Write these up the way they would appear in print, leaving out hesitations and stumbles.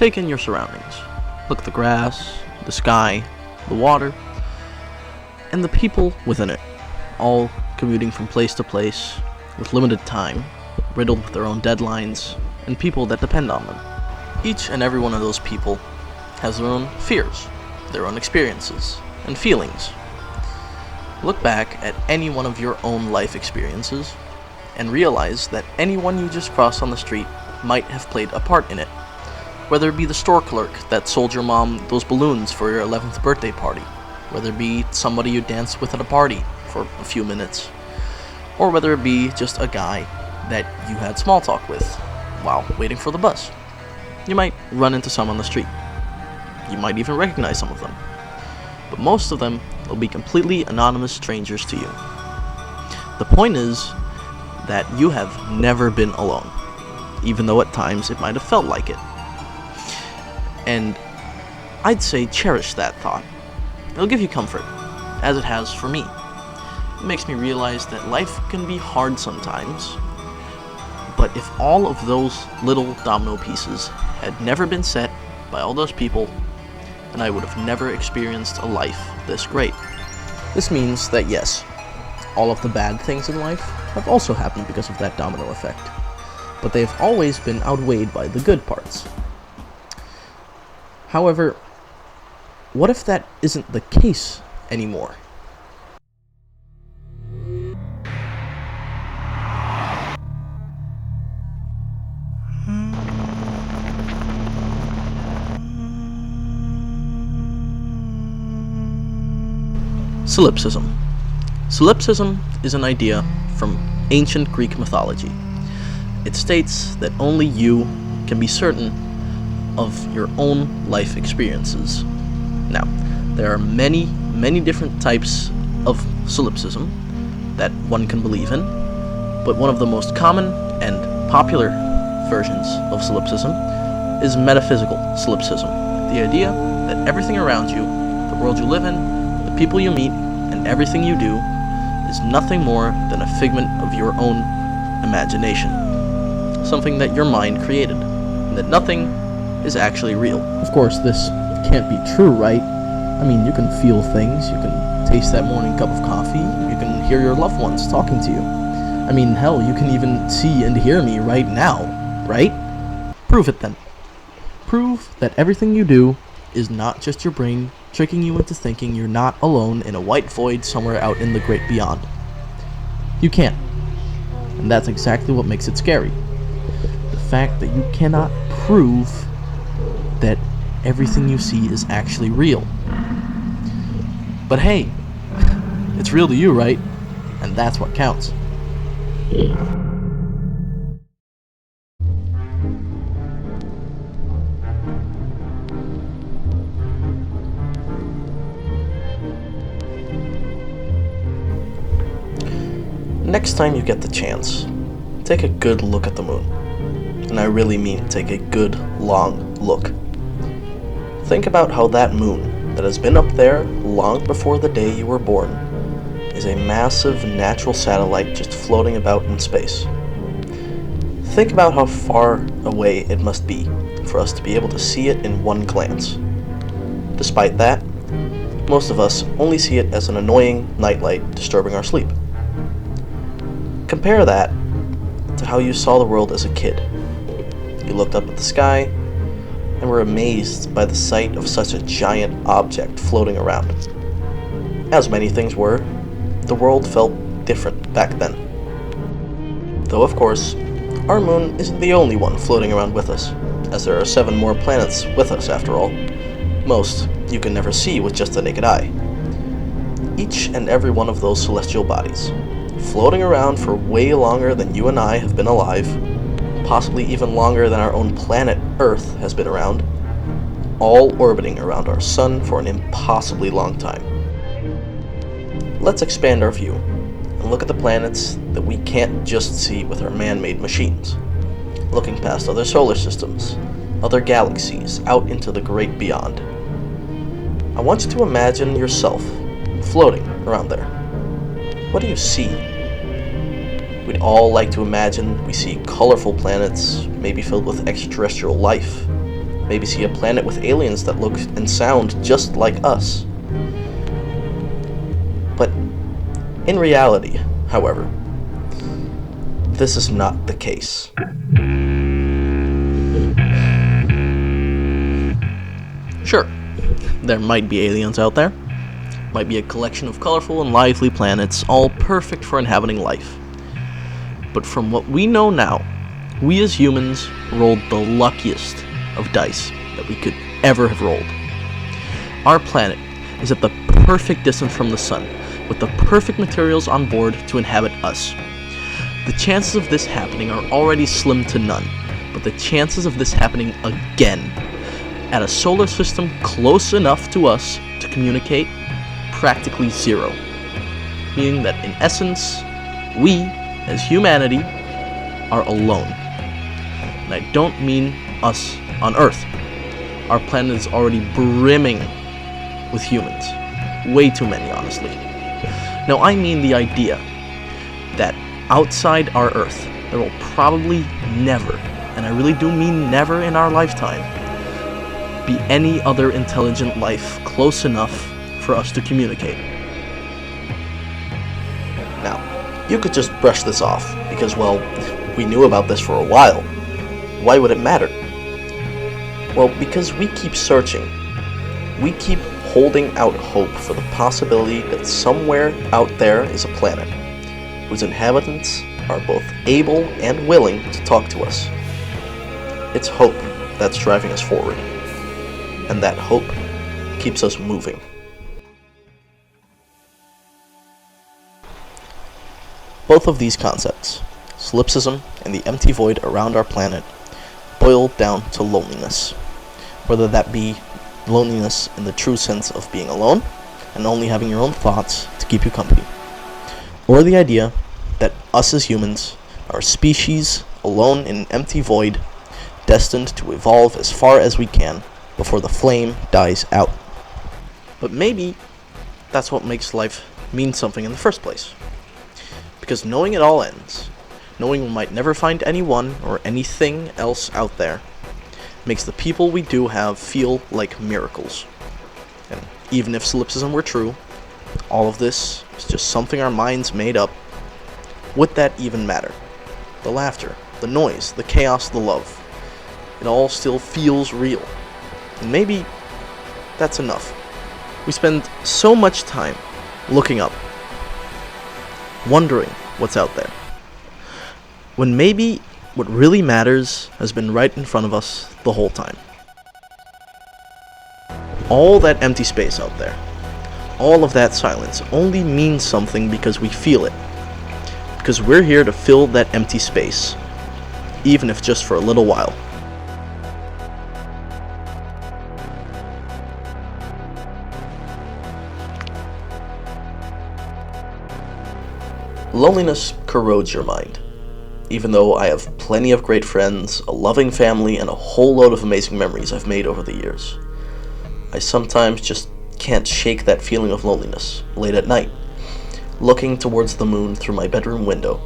take in your surroundings. Look at the grass, the sky, the water, and the people within it, all commuting from place to place with limited time, riddled with their own deadlines, and people that depend on them. Each and every one of those people has their own fears, their own experiences, and feelings. Look back at any one of your own life experiences and realize that anyone you just crossed on the street might have played a part in it. Whether it be the store clerk that sold your mom those balloons for your 11th birthday party, whether it be somebody you danced with at a party for a few minutes, or whether it be just a guy that you had small talk with while waiting for the bus. You might run into some on the street. You might even recognize some of them. But most of them will be completely anonymous strangers to you. The point is that you have never been alone, even though at times it might have felt like it. And I'd say cherish that thought. It'll give you comfort, as it has for me. It makes me realize that life can be hard sometimes, but if all of those little domino pieces had never been set by all those people, then I would have never experienced a life this great. This means that yes, all of the bad things in life have also happened because of that domino effect, but they have always been outweighed by the good parts. However, what if that isn't the case anymore? Solipsism. Solipsism is an idea from ancient Greek mythology. It states that only you can be certain of your own life experiences. Now, there are many different types of solipsism that one can believe in, but one of the most common and popular versions of solipsism is metaphysical solipsism. The idea that everything around you, the world you live in, the people you meet, and everything you do is nothing more than a figment of your own imagination. Something that your mind created, and that nothing is actually real. Of course, this can't be true, right? I mean, you can feel things, you can taste that morning cup of coffee, you can hear your loved ones talking to you. I mean, hell, you can even see and hear me right now, right? Prove it then. Prove that everything you do is not just your brain tricking you into thinking you're not alone in a white void somewhere out in the great beyond. You can't. And that's exactly what makes it scary. The fact that you cannot prove that everything you see is actually real. But hey, it's real to you, right? And that's what counts. Next time you get the chance, take a good look at the moon. And I really mean take a good, long look. Think about how that moon, that has been up there long before the day you were born, is a massive natural satellite just floating about in space. Think about how far away it must be for us to be able to see it in one glance. Despite that, most of us only see it as an annoying nightlight disturbing our sleep. Compare that to how you saw the world as a kid. You looked up at the sky and were amazed by the sight of such a giant object floating around. As many things were, the world felt different back then. Though of course, our moon isn't the only one floating around with us, as there are 7 more planets with us after all. Most you can never see with just the naked eye. Each and every one of those celestial bodies, floating around for way longer than you and I have been alive, possibly even longer than our own planet Earth has been around, all orbiting around our sun for an impossibly long time. Let's expand our view and look at the planets that we can't just see with our man-made machines, looking past other solar systems, other galaxies, out into the great beyond. I want you to imagine yourself floating around there. What do you see? We'd all like to imagine we see colorful planets, maybe filled with extraterrestrial life, maybe see a planet with aliens that look and sound just like us. But in reality, however, this is not the case. Sure, there might be aliens out there. Might be a collection of colorful and lively planets, all perfect for inhabiting life. But from what we know now, we as humans rolled the luckiest of dice that we could ever have rolled. Our planet is at the perfect distance from the sun, with the perfect materials on board to inhabit us. The chances of this happening are already slim to none, but the chances of this happening again, at a solar system close enough to us to communicate, practically zero. Meaning that in essence, we, as humanity, are alone. And I don't mean us on Earth. Our planet is already brimming with humans. Way too many, honestly. Now, I mean the idea that outside our Earth, there will probably never, and I really do mean never in our lifetime, be any other intelligent life close enough for us to communicate. Now, you could just brush this off, because, well, we knew about this for a while. Why would it matter? Well, because we keep searching. We keep holding out hope for the possibility that somewhere out there is a planet whose inhabitants are both able and willing to talk to us. It's hope that's driving us forward, and that hope keeps us moving. Both of these concepts, solipsism and the empty void around our planet, boil down to loneliness, whether that be loneliness in the true sense of being alone and only having your own thoughts to keep you company, or the idea that us as humans are a species alone in an empty void, destined to evolve as far as we can before the flame dies out. But maybe that's what makes life mean something in the first place. Because knowing it all ends, knowing we might never find anyone or anything else out there, makes the people we do have feel like miracles. And even if solipsism were true, all of this is just something our minds made up. Would that even matter? The laughter, the noise, the chaos, the love, it all still feels real. And maybe that's enough. We spend so much time looking up, wondering what's out there, when maybe what really matters has been right in front of us the whole time. All that empty space out there, all of that silence only means something because we feel it. Because we're here to fill that empty space, even if just for a little while. Loneliness corrodes your mind. Even though I have plenty of great friends, a loving family, and a whole load of amazing memories I've made over the years, I sometimes just can't shake that feeling of loneliness late at night, looking towards the moon through my bedroom window.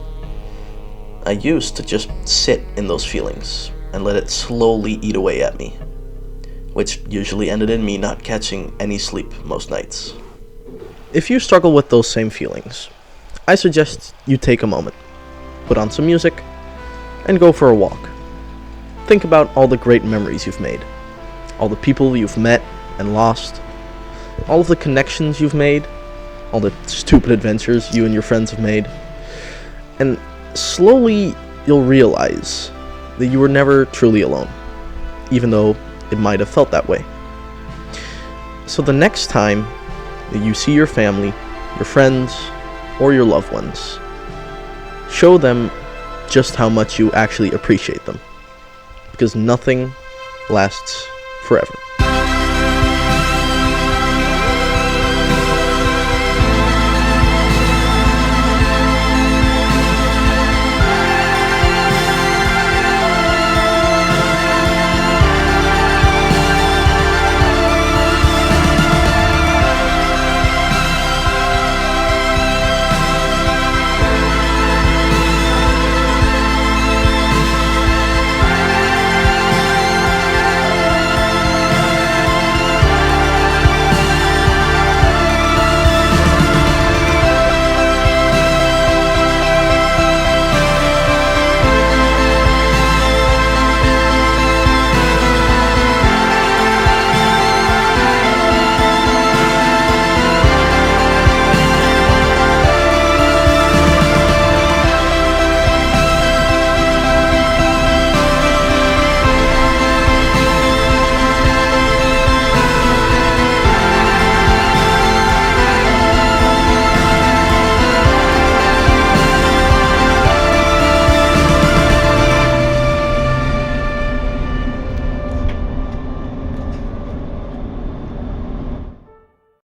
I used to just sit in those feelings and let it slowly eat away at me, which usually ended in me not catching any sleep most nights. If you struggle with those same feelings, I suggest you take a moment, put on some music, and go for a walk. Think about all the great memories you've made, all the people you've met and lost, all of the connections you've made, all the stupid adventures you and your friends have made, and slowly you'll realize that you were never truly alone, even though it might have felt that way. So the next time that you see your family, your friends, or your loved ones, show them just how much you actually appreciate them, because nothing lasts forever.